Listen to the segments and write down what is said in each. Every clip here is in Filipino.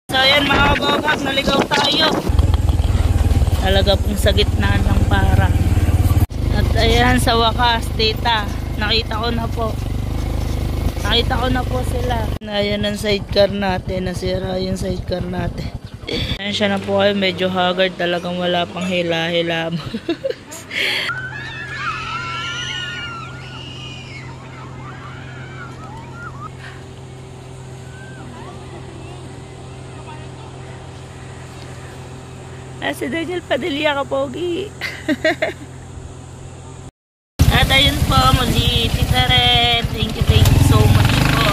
So ayan mga kababag, naligaw tayo. Talaga pong sa gitna ng parang. At ayan sa wakas, tita, nakita ko na po. Nakita ko na po sila. Ayan ang sidecar natin, nasira yung sidecar natin. Ayan siya na po kayo, medyo haggard, talagang wala pang hila-hila. Si Daniel Padilla ka, pogi. At ayun po, muli, Tita Red. Thank you so much po.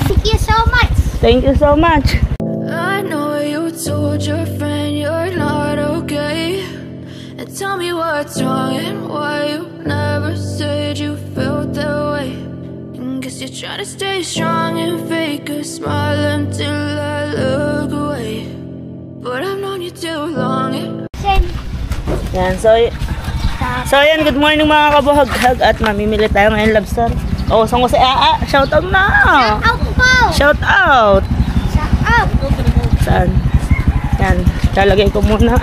Thank you so much. Thank you so much. I know you told your friend you're not okay, and tell me what's wrong and why you never said you felt that way. And guess you're trying to stay strong and fake a smile until I look away. But I've known you too long. Yan, so yan, good morning mga kabuhaghag. At mamimili tayo ngayon lobster. Oh, saan ko si Aa? Shout out na! Shout out po! Shout out! Shout out! Saan? Yan, lalagay ko muna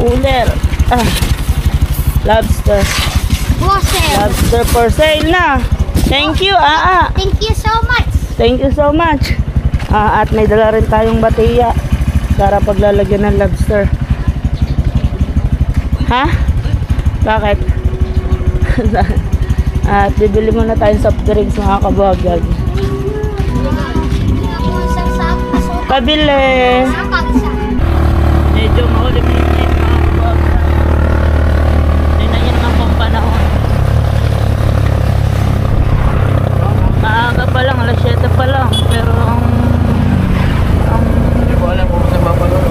uler. Lobster. Lobster for sale na. Thank you, Aa. Thank you so much. Thank you so much. At may dala rin tayong batiya para paglalagyan ng lobster. Ha? Bakit? At bibili muna tayong soft drinks mga kabuhaghag. Pabili. Medyo maulim-limit mga kabuhaghag. Tingnan nyo naman kung panahon. Maaga pa lang, alas 7 pa lang. Pero hindi ko alam kung saan mapanood.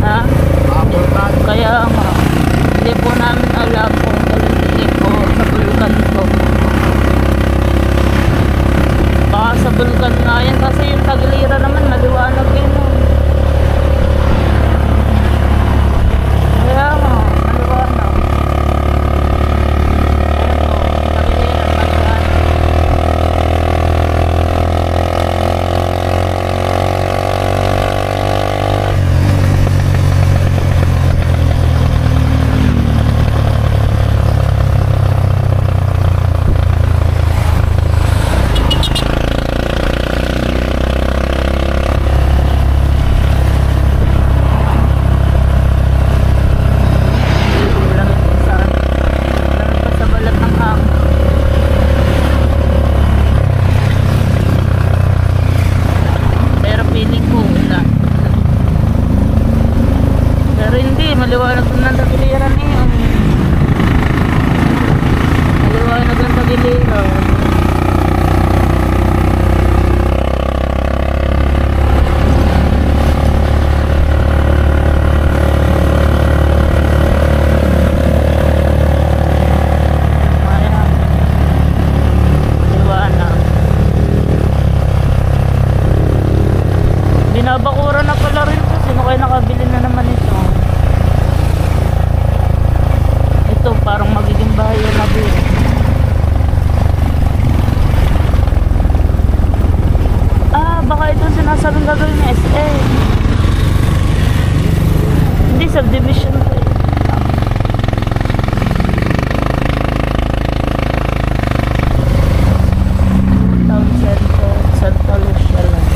Ha? Kaya nga, hindi po namin alam kung galing ko sa bulkan ko. Baka sa bulkan nga yan kasi yung Tagiliran naman maliwanag yun. Kaya nga, maliwanag. Maliwanag ng Tagiliran eh. Maliwanag ng Tagiliran. Maliwanag. Binabakuran na pala rin po. Sino kayo nakabili na naman ito? Ito parang magiging bahay na din. Baka ito sinasabing gagawin ng SA. Hindi, subdivision to eh. Town Center, Santa Lucia lang.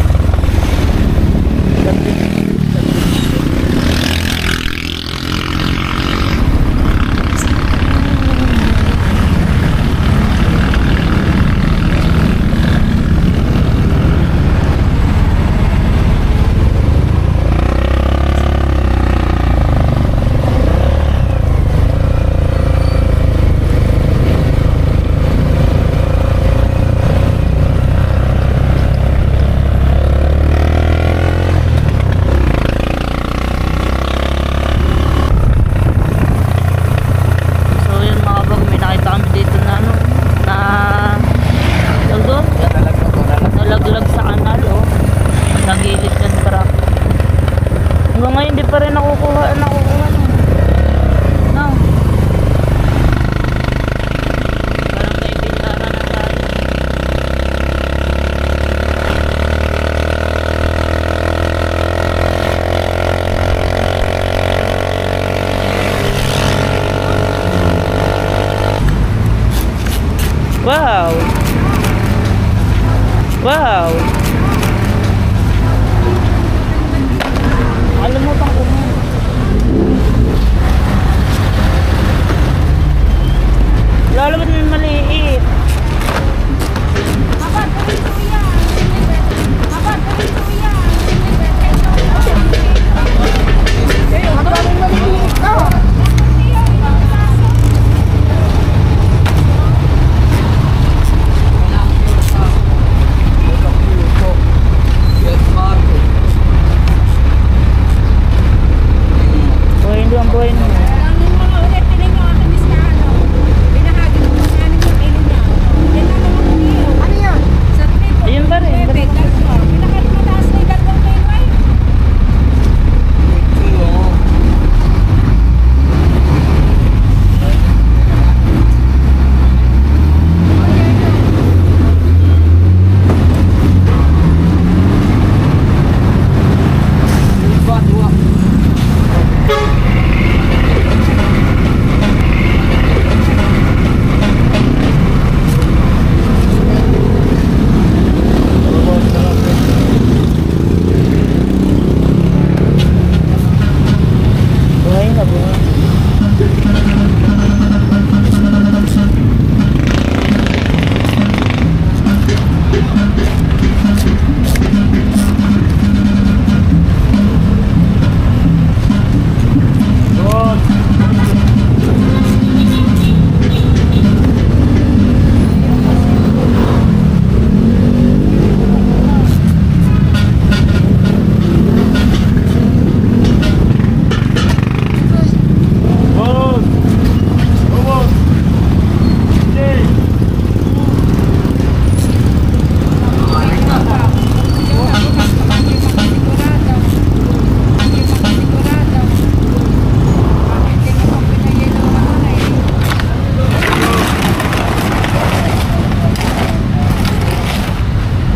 daw. Kalimutan ko na. Lalo ba naman maliit? Buhay naman. Ayun ba rin?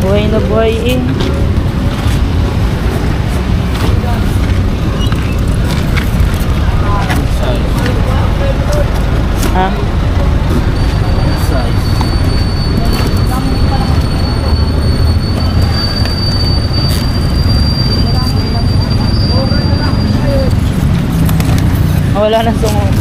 Buhay na buhay eh. Ha? Wala na sungod.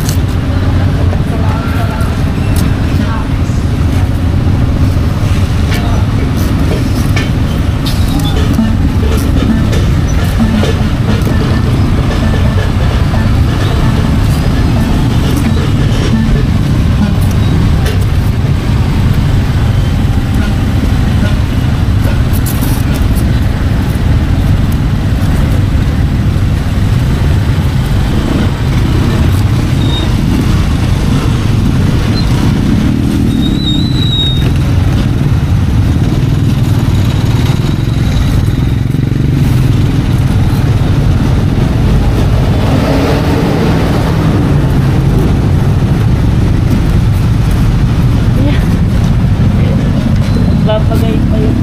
Papagay pa yun.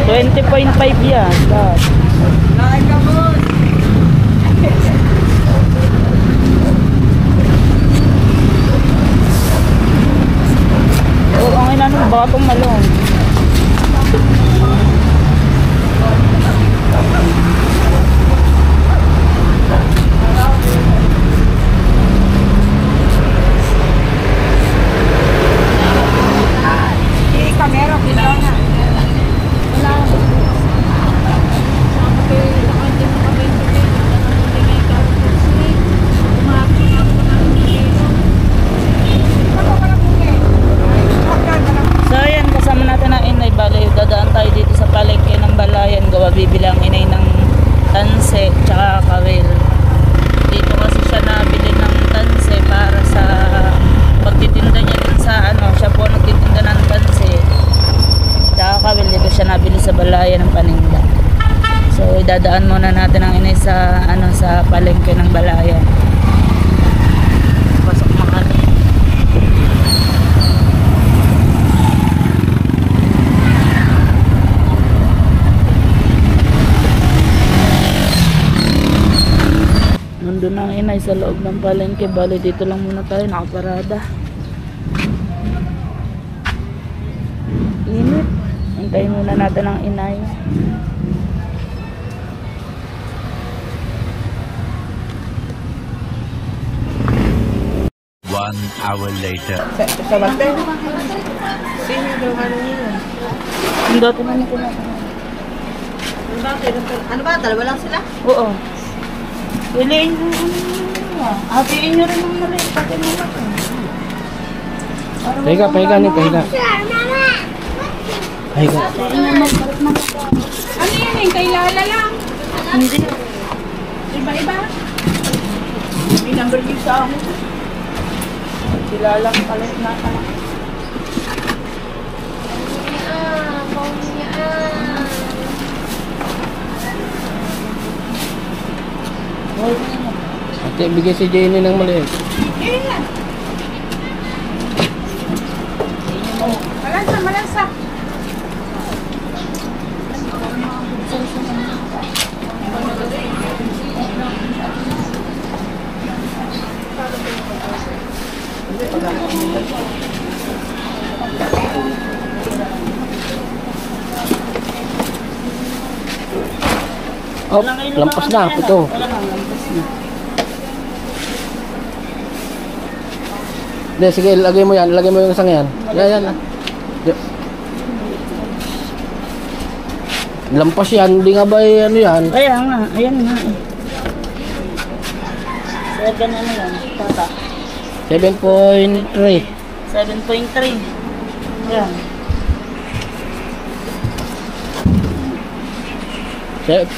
$20.5 yan. Oh, ang ina ng batong malong. Dadaan tayo dito sa palengke ng Balayan, gawa bibilang inay ng tanse tsaka kawil. Dito kasi siya nabili ng tanse para sa pagtitinda niya din sa ano, siya po nagtitinda ng tanse tsaka kawil. Dito siya nabili sa Balayan ng paninda. So idadaan muna natin ang inay sa ano, sa palengke ng Balayan. Pasok makali. tayo sa loob ng palengke. Bali dito lang muna tayo nakaparada. Init. Hintayin muna natin ang inay. One hour later. Sa bante? Sino yung ano niyo? Ang dati naman ko na. Ano ba? Dalawa lang sila? Oo. Piliin nyo ano. Hatiin nyo rin ang maliit. Pati mo na ito. Pahiga, pahiga ni, pahiga. Pahiga. Hatiin nyo magkaroon ng ito. Ano yan eh? Kailala lang. Hindi. Iba-iba? May number yung sa akin. Silalang palit na ka. Ate, bigay si Jenny ng maliit. Malansa, malansa. Oh, lampas na. Ito. Hindi, sige, lagay mo yan. Lagay mo yung isang yan. Yan. Lampas yan. Hindi nga ba ano yan? Kaya nga. Ayan nga eh. Second ano yan? Tata. 7.3. 7.3. Ayan.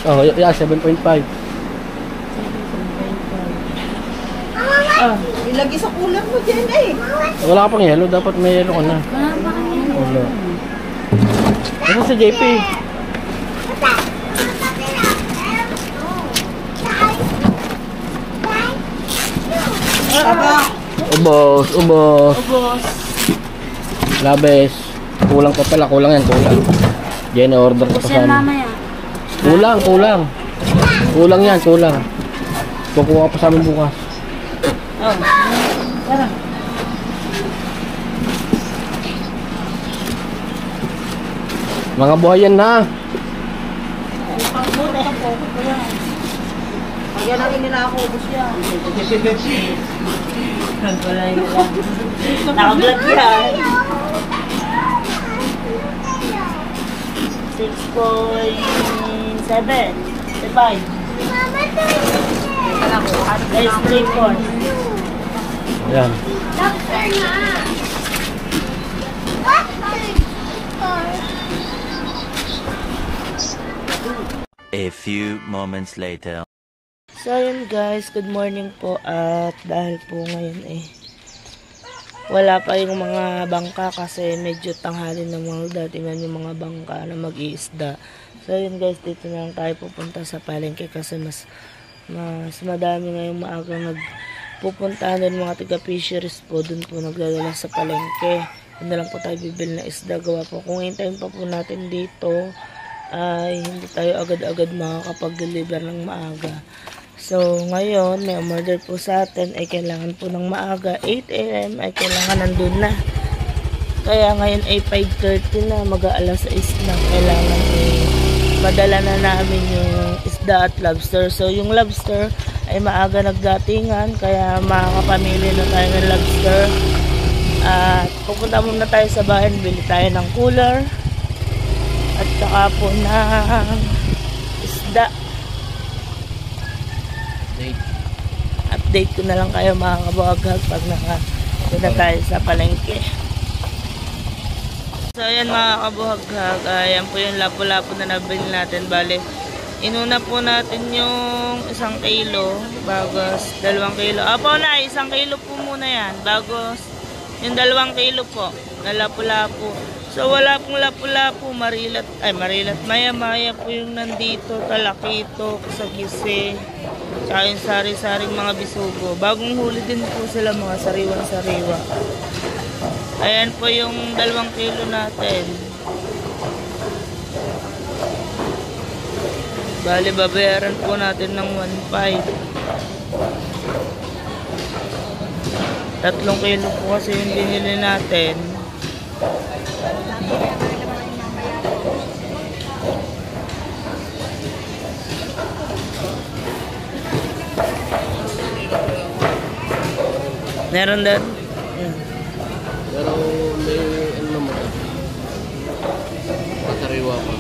Oh, yeah, 7.5. Ah. Ilagay sa cooler mo dyan eh. Wala ka pang yelo. Dapat may yelo ka na. Wala. Ano si JP? Ubos. Ubos. Labes. Kulang pa pala. Kulang yan. Kulang. Yan, order ko pa Ubos yan sana. mamaya. Kulang. Kulang yan. Kulang. Kukuha pa sa amin bukas. Oh. Tara. Mga buhay yan na. Kaya lang nila ako, ubos yan. Wala yun lang. Naka-vlog yan. 6.7. 5. Guys, 3.4. Ayan. Doctor na. What? A few moments later. So yun guys, good morning po. At dahil po ngayon wala pa yung mga bangka kasi medyo tanghali ng mga datingan yung mga bangka na mag-iisda. So yun guys, dito na lang tayo pupunta sa palengke kasi mas madami ngayong maaga nagpupuntahan din mga taga fisheries po. Dun po nagdadala sa palengke. Doon na lang po tayo bibili na isda. Gawa po kung hintayin pa po natin dito ay hindi tayo agad-agad makakapag-deliver ng maaga. So, ngayon, may umorder po sa atin ay kailangan po ng maaga. 8 AM ay kailangan nandun na. Kaya ngayon ay 5:30 na, mag-aalas 6 na. Kailangan madala na namin yung isda at lobster. So, yung lobster ay maaga nagdatingan, kaya makakapamili na tayo ng lobster. At pupunta muna tayo sa bahay, bili tayo ng cooler. At saka po ng isda. Update ko na lang kayo mga kabuhaghag pag na tayo sa palengke. So ayan mga kabuhaghag, ayan po yung lapu-lapu na nabili natin. Bale, inuna po natin yung 1 kilo, bagos 2 kilo. Apo na, 1 kilo po muna yan, bagos yung 2 kilo po na lapu-lapu. So wala pong lapu-lapu, marilat, maya-maya po yung nandito, talakito, kasagisi, tsaka yung sari-saring mga bisugo. Bagong huli din po sila, mga sariwang-sariwa. Ayan po yung 2 kilo natin. Bali, babayaran po natin ng 1.5. 3 kilo po kasi yung binili natin. Meron din. Pero may ano naman. Pasariwa pa.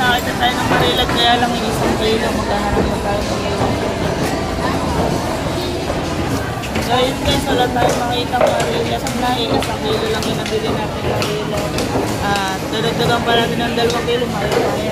Nakita tayo ng Marilag, kaya lang yung 1 kilo, magkaharap na tayo ng so yun guys, wala tayo makita Marilag na 1 kilo lang yung nabili natin Marilag. At dadagdagan pa natin ng 2 kilo, Marilag.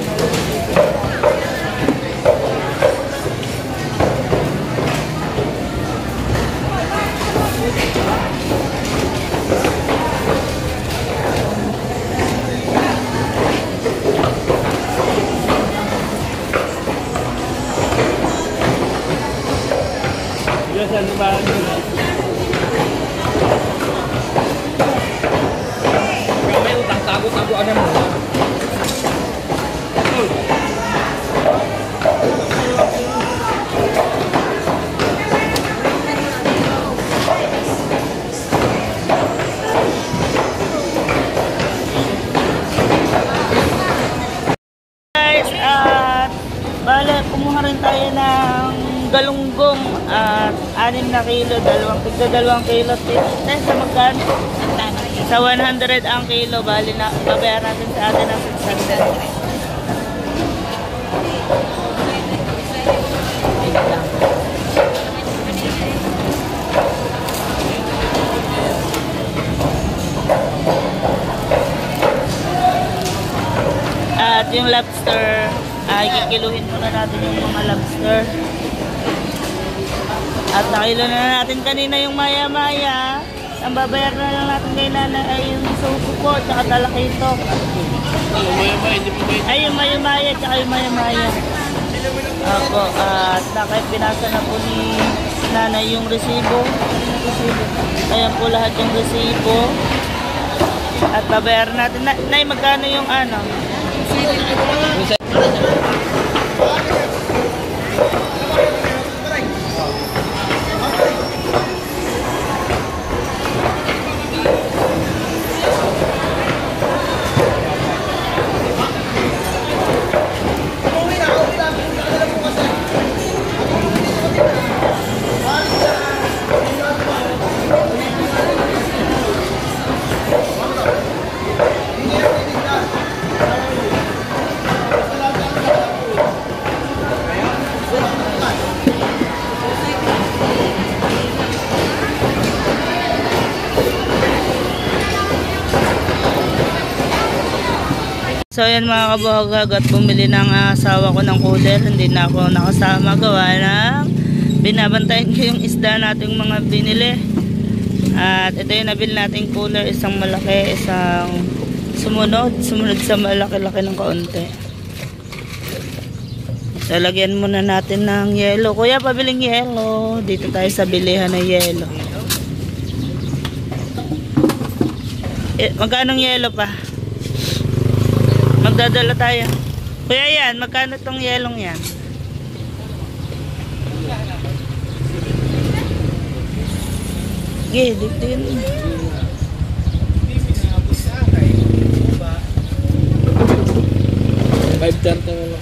May utang tago-tago ano mo. Guys, at bale, kumuha rin tayo ng galunggong at 6 na kilo, 2 kilo. Sa magkano? Sa 100 ang kilo, bali na babayaran natin sa atin ng 600. At yung lobster, kikiluhin muna natin yung mga lobster. At nakilo na natin kanina yung maya-maya. Ang babayar na lang natin kay Nana ay yung suso po, tsaka talakito. Ay, yung maya-maya, tsaka yung maya-maya. Ako, at pinasa na po ni Nana yung resibo. Ayan po lahat yung resibo. At babayar natin. Nay, magkano yung ano? So yan mga kabuhagag, at bumili ng asawa ko ng cooler. Hindi na ako nakasama, gawa ng binabantayan ko yung isda nating mga binili. At ito yung nabili nating cooler, isang malaki, isang sumunod sa malaki-laki ng kaunti. So lagyan muna natin ng yelo. Kuya, pabiling yelo. Dito tayo sa bilihan ng yelo. Magkanong yelo pa? Magdadala tayo. Kuya yan, magkano tong yelong yan? Sige, dito yun.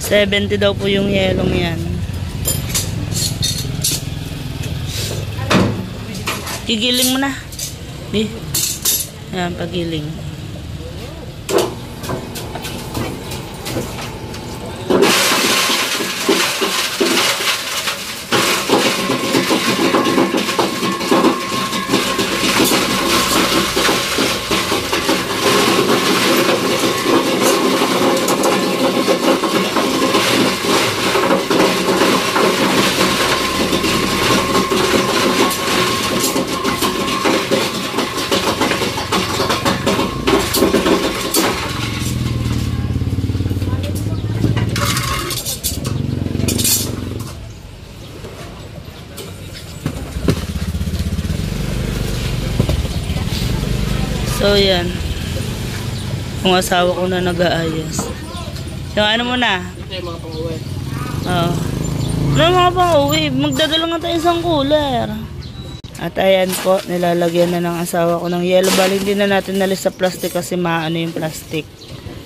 70 daw po yung yelong yan. Gigiling mo na. Di. Yan, pagiling. So yan. Kung asawa ko na nag-aayos. Yung ano mo na? Ito yung mga pang-uwi. Oo. Ano mga pang-uwi? Magdadala nga tayo isang cooler. At ayan po, nilalagyan na ng asawa ko ng yellow. Bali hindi na natin nalis sa plastic kasi maano yung plastic.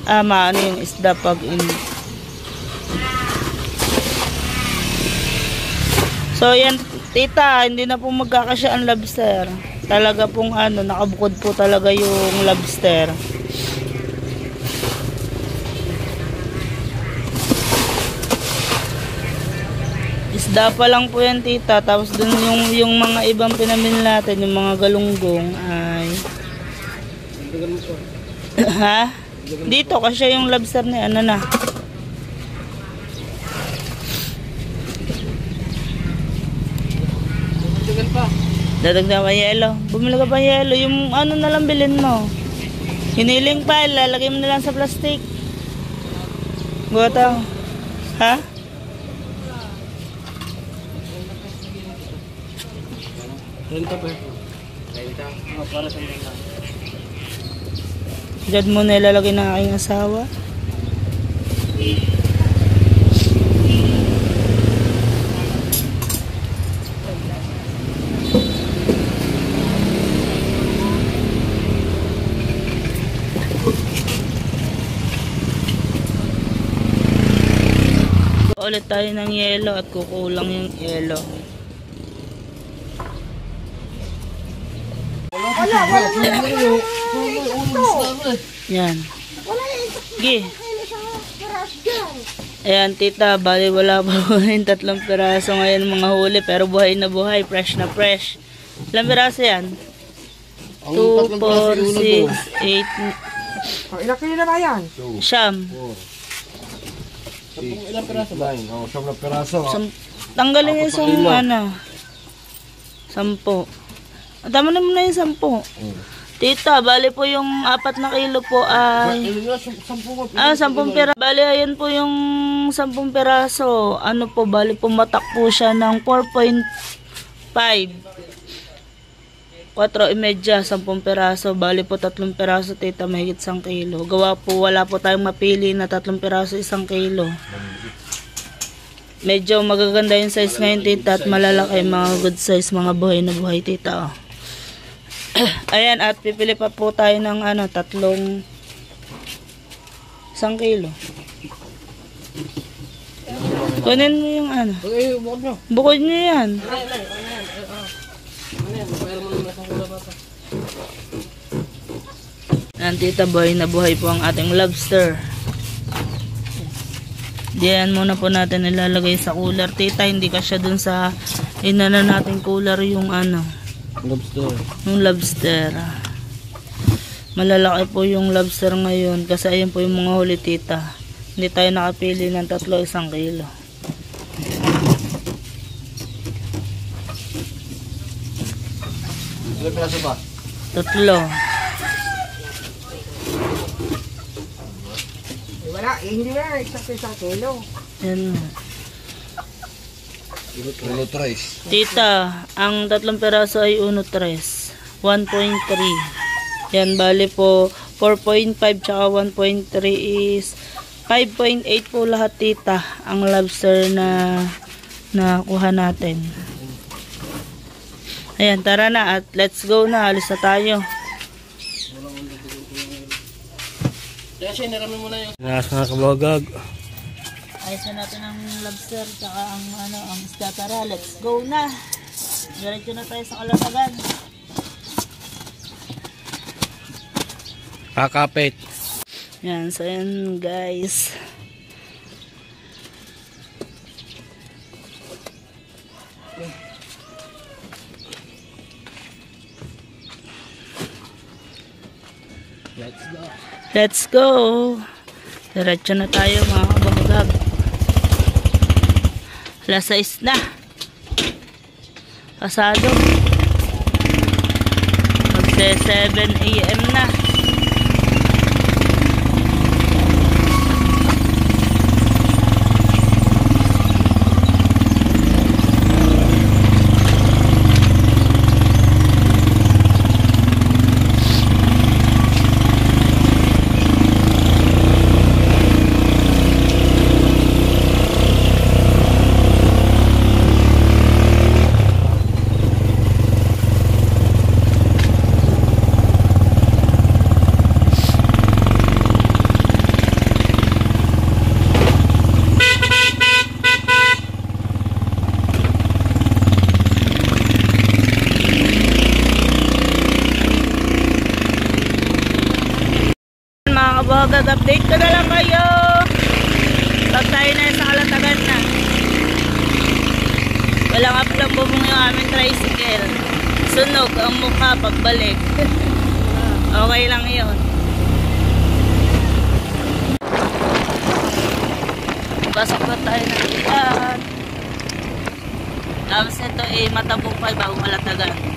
Maano yung isda pag So yan, tita, hindi na po magkakasya ang lobster. Talaga pong nakabukod po talaga yung lobster. Isda pa lang po yan, tita. Tapos dun yung mga ibang pinamili natin, yung mga galunggong ay ha? Dito kasi yung lobster ni na. Dagdagan pa. Dadagdag pa yelo. Bumili ka pa yelo. Yung na lang bilhin mo. Hiniling pa, lalagay mo na lang sa plastic. Goto. Ha? Renta pa. Renta. Para sa renta. Diyan mo na ilalagay ng aking asawa. Ulit tayo ng yelo at kukulang yung yelo. Wala Yan. Gi. dyan. Ayan, tita, bali wala pa po yung 3 piraso ngayon mga huli, pero buhay na buhay, fresh na fresh. Ilang piraso yan? 2, 4, 6, 8, Ilang kilo na ba yan? siyam. Ilang peraso ba? Oo, 10 peraso. Tanggalin yung isang 10. Tama na muna yung 10. Tita, bali po yung 4 na kilo po ay 10 piraso. Bali ayan po yung 10 piraso. Ano po, bali pumatak po siya ng 4.5. 4.5, 10 piraso. Bali po 3 piraso, tita, mahigit 1 kilo. Gawa po, wala po tayong mapili na 3 piraso, 1 kilo. Medyo magaganda yung size ngayon, tita, at malalaki, mga good size, mga buhay na buhay, tita. Oh. Ayan, at pipili pa po tayo ng 1 kilo. Kunin mo yung bukod nyo yan. Tita, buhay na buhay po ang ating lobster. Diyan muna po natin ilalagay sa cooler, tita. Hindi kasya dun sa inana natin cooler yung yung lobster. Malalaki po yung lobster ngayon kasi ayun po yung mga huli, tita. Hindi tayo nakapili ng 3, 1 kilo. Ilang peraso ba? 3. Wala, hindi na. Eksakto 1 kilo. Yan. Kilo 3. Tita, ang 3 peraso ay 1.3. 1.3. Yan, bali po 4.5 tsaka 1.3 is 5.8 po lahat, tita, ang lobster na nakuha natin. Ayan, tara na at let's go na. Alis na tayo. Kasi nirami mo na yung Nasa na kabagag. Ayos na natin ang lobster tsaka ang isda. Tara, let's go na. Diretso na tayo sa Kalatagan. Kakapit. Yan, so yan guys. Let's go. Diretso na tayo mga kabagag. Alas 6 na. Pasado. Magse 7 AM na. kabahagag, update ko na lang kayo pag tayo na sa Kalatagan na. Walang uplang bubong yung aming tricycle. Sunog ang mukha pagbalik. Okay lang yun. Pasok na tayo na ilan. Tapos ito Matabukay bago Kalatagan.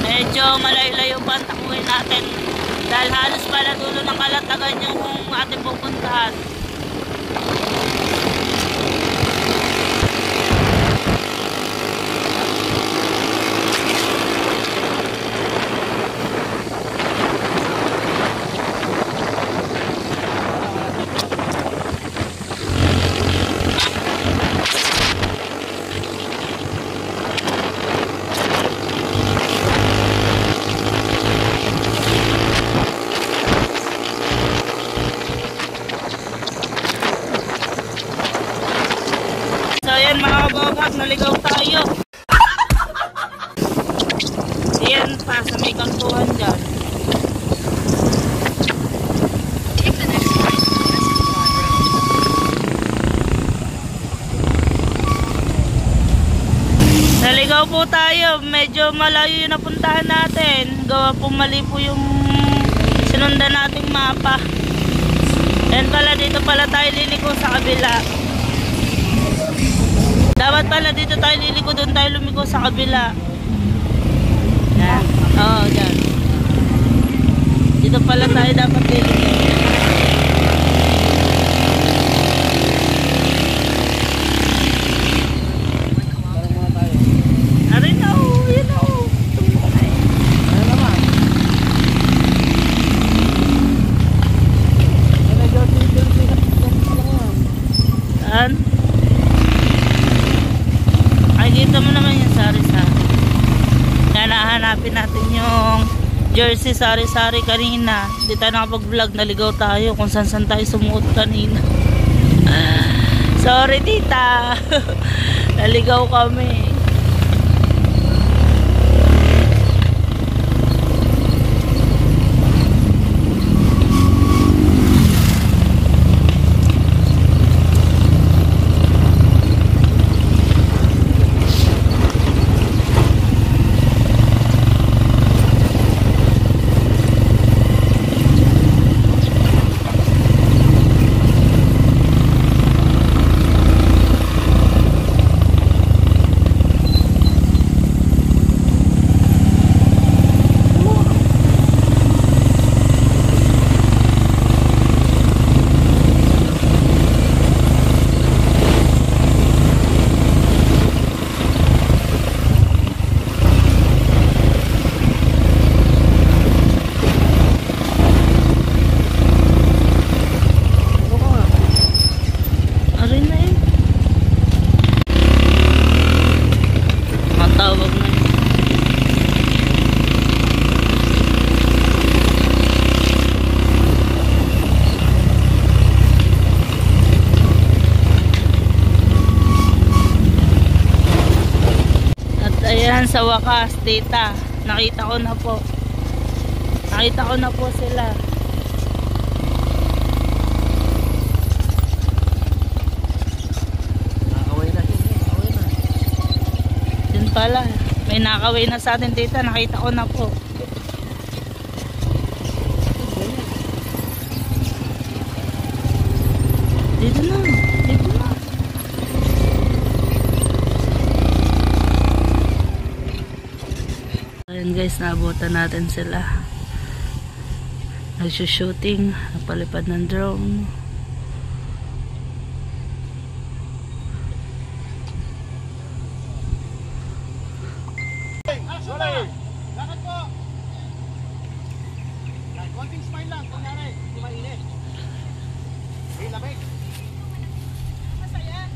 Medyo malayo-layo pa ang takuhin natin dahil halos pala dulo ng Kalatagan yung ating pupuntahan. Mga kababag, naligaw tayo. Ayan pa sa may kantuhan dyan. Naligaw po tayo. Medyo malayo yung napuntahan natin. Gawa po mali po yung sinundan nating mapa. Ayan pala, dito pala tayo liliko sa kabila. Dapat pala dito tayo liliko, doon tayo lumiko sa kabila. Yan. Oo, dyan. Dito pala tayo dapat liliko. Arin na, yun na. Ano naman? Saan? Kita mo naman yung sari-sari. Kaya nahanapin natin yung jersey sari-sari kanina. Hindi tayo nakapag-vlog, naligaw tayo kung saan tayo sumuot kanina. Sorry tita. Naligaw kami. ayan, sa wakas, tita, nakita ko na po. Nakita ko na po sila. Nakaway na siya. Nakaway na. Yun pala. May nakaway na sa atin, tita. Nakita ko na po. Dito na. Dito na. Ayan guys, naabutan natin sila. Nagsushooting. Napalipad ng drone. Lakad po! Konting smile lang, kunyari, hindi mainit. Hey, lamig. Masaya.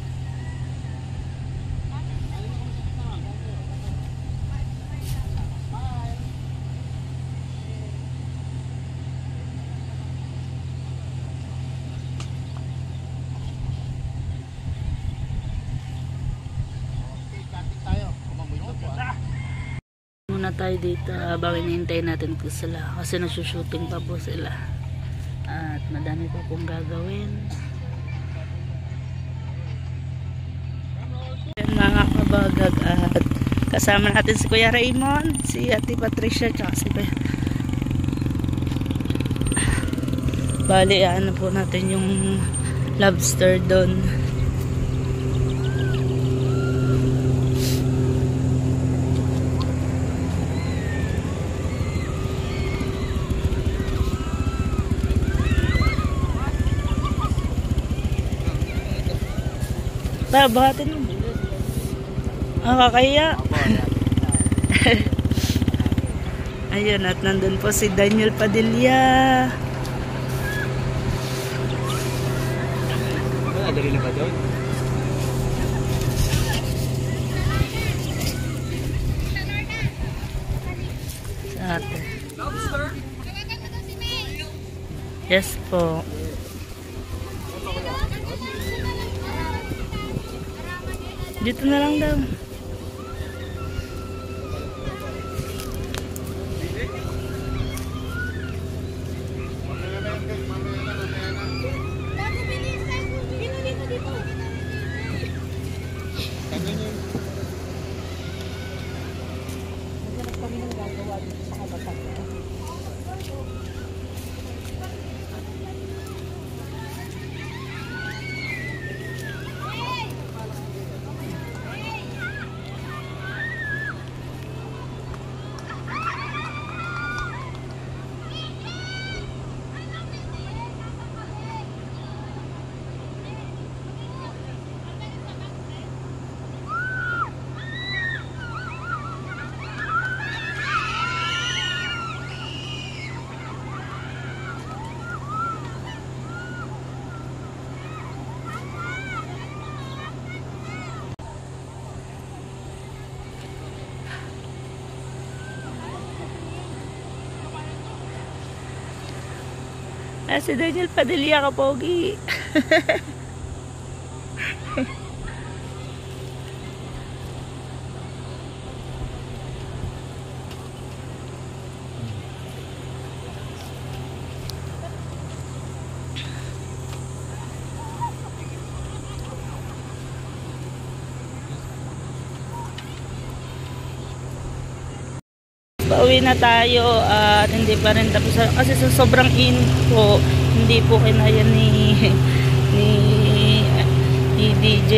Muna tayo dito habang hinihintay natin po sila kasi nagsushooting pa po sila at madami pa pong gagawin. Ayan, mga kabagag, at kasama natin si Kuya Raymond, si Ate Patricia, tsaka si Kuya. Bali, ano po natin yung lobster doon. Bahatin mo. Kakaya. Ayun, at nandun po si Daniel Padilla. Dali na ba doon? Sa atin. Yes po. Dito na lang daw. Si Daniel Padilla, kapogi. Pauwi na tayo at hindi pa rin tapos kasi sa sobrang init po, hindi po kinaya ni DJ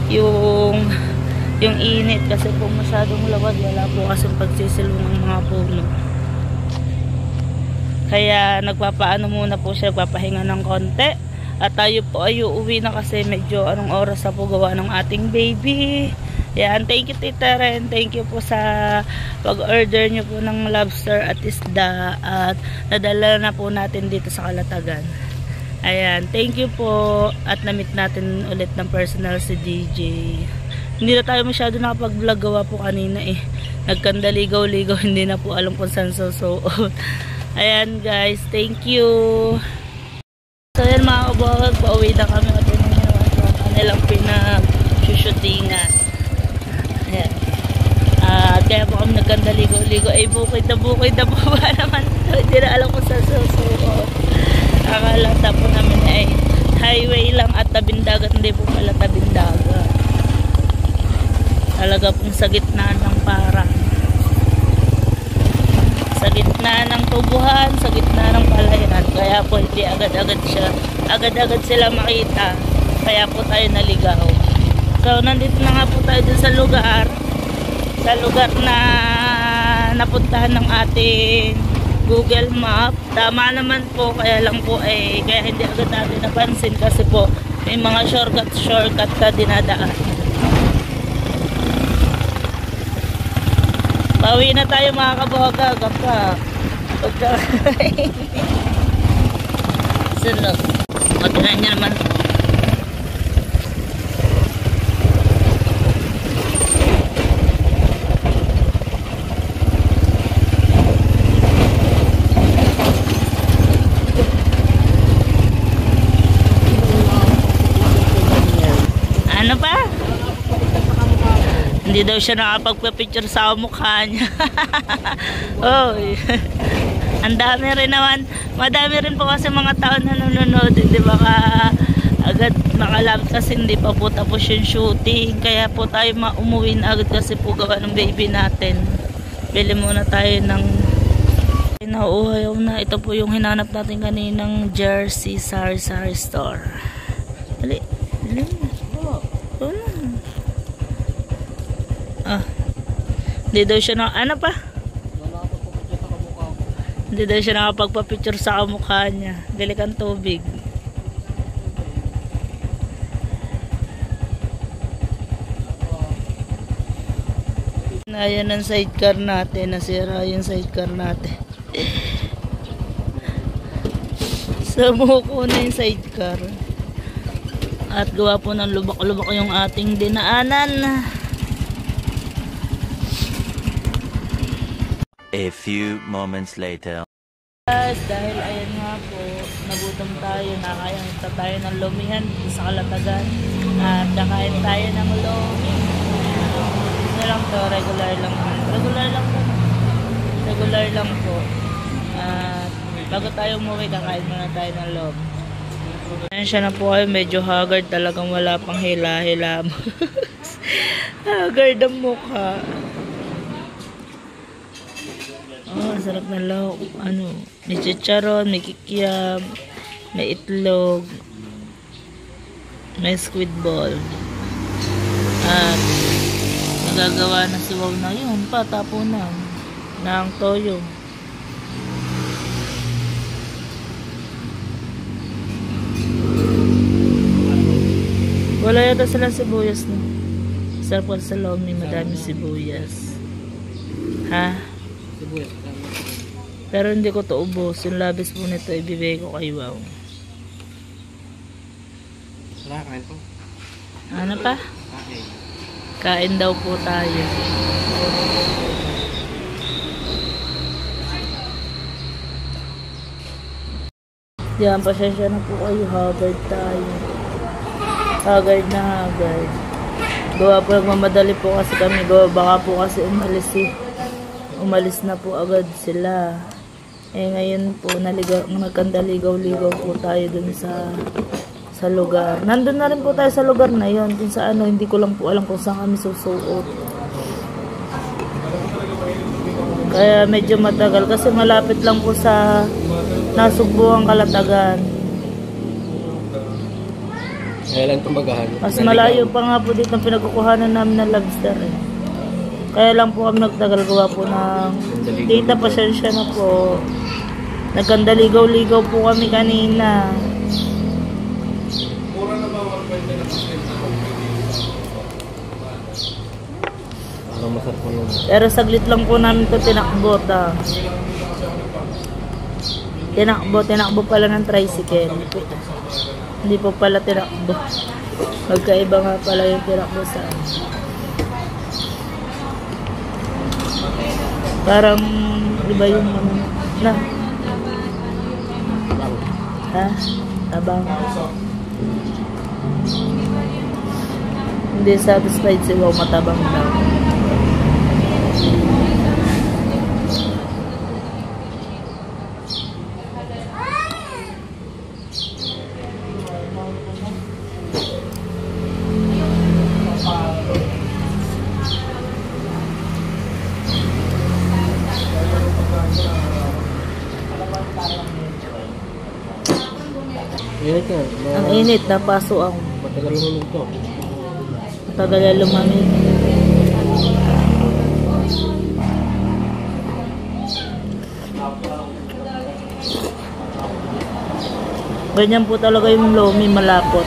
yung init kasi po masyadong lawad, wala po kasi pagsisilong ng mga puno. Kaya nagpapaano muna po siya, nagpapahinga ng konti at tayo po ay uuwi na kasi medyo anong oras na po gawa ng ating baby. Yan, thank you Tita Ren, thank you po sa pag-order nyo po ng lobster at isda at nadala na po natin dito sa Calatagan. Ayan, thank you po at na-meet natin ulit ng personal si DJ. Hindi na tayo masyado nakapag-vlog, gawa po kanina nagkandaligaw-ligaw, hindi na po alam kung saan susuot. Ayan guys, thank you. So yan mga kabawag, pauwi na kami at yun ang kanilang pinag-shootingan. Ayan. kaya po kami nagkanda ligo-ligo. Ay bukid na po ba naman ito. Hindi na alam kung sa susunod. Akala po namin ay highway lang at tabing dagat. Hindi po pala tabing dagat. Talaga pong sa gitna ng parang. Sa gitna ng tubuhan, sa gitna ng palayan. Kaya po hindi agad-agad sila makita. Kaya po tayo naligaw. So nandito na nga po tayo dun sa lugar na napuntahan ng ating Google Map. Tama naman po, kaya lang po kaya hindi agad natin napansin kasi po may mga shortcut ka dinadaan. Bawi na tayo mga kabuhaga pagka sunod. Matunan nyo naman. Ano pa? Hindi daw siya nakapagpa-picture sa mukha niya. Oh, ang dami rin naman. Madami rin po kasi mga tao na nanonood. Hindi baka agad makalabas kasi hindi pa po tapos yung shooting. Kaya po tayo umuwi na agad kasi po gawa ng baby natin. Bili muna tayo ng nauuhayaw na. Ito po yung hinanap natin kaninang Jersey Sari Store. Dali. Hindi daw siya ano pa? Hindi daw siya nakapagpa-picture sa kamukha niya. Dali kang tubig. Ayan ang sidecar natin. Nasira yung sidecar natin. Sumuko na yung sidecar. At gawa po ng lubak-lubak yung ating dinaanan. A few moments later. Guys, dahil ayan nga po, nagutom tayo, nakain tayo ng lumihan sa Kalatagan. At nakain tayo ng lumi. Ano lang to, regular lang po. At bago tayo umuwi, kakain muna tayo ng lumi. Ayan siya na po kayo, medyo haggard, talagang wala pang hila-hila. Haggard ang mukha. Oh, sarap na lahok. May chicharon, may kikiam, may itlog, may squid ball. At nagagawa na si Wow na yun. Patapunan ng toyo. Wala yata sila sibuyas na. Sarap ko sa loob may madami sibuyas. Ha? Pero hindi ko to ubos. Yung labis po nito ibibigay ko kay Wow. Wala, kain po. Ano pa? Kain daw po tayo. Diyan, pasensya na po kayo. Haggard tayo. Haggard na haggard. Gawa po nagmamadali po kasi kami. Gawa baka po kasi umalis na po agad sila. Ngayon po nagkandaligaw-ligaw po tayo dun sa lugar. Nandun na rin po tayo sa lugar na yon. Kung sa hindi ko lang po alam kung saan kami susuot. Kaya medyo matagal kasi malapit lang po sa Nasugbuang Kalatagan. Kaya lang tumagahan. Mas malayo pa nga po dito ang pinagkukuhanan namin ng lobster Kaya lang po kami nagtagal gawa po ng tita, pasensya na po. Nagkandaligaw-ligaw po kami kanina. Pero saglit lang po namin ito tinakbo. Tinakbo pala ng tricycle. Hindi po pala tinakbo. Magkaiba nga pala yung tinakbo sa parang iba yung ha? Tabang. Hindi satisfied si Wow, matabang daw. Init nga. Ang init, napaso ako. Matagal lumamig to. Matagal na lumamig. Ganyan po talaga yung lomi, malapot.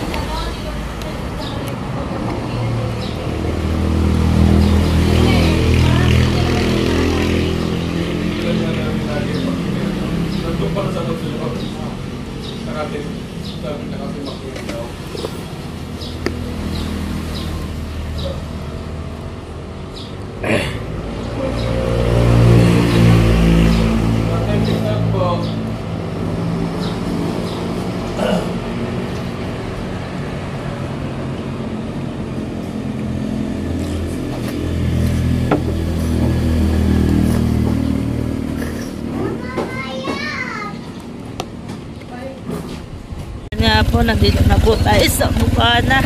Nga po, nandito na po tayo sa Bukana.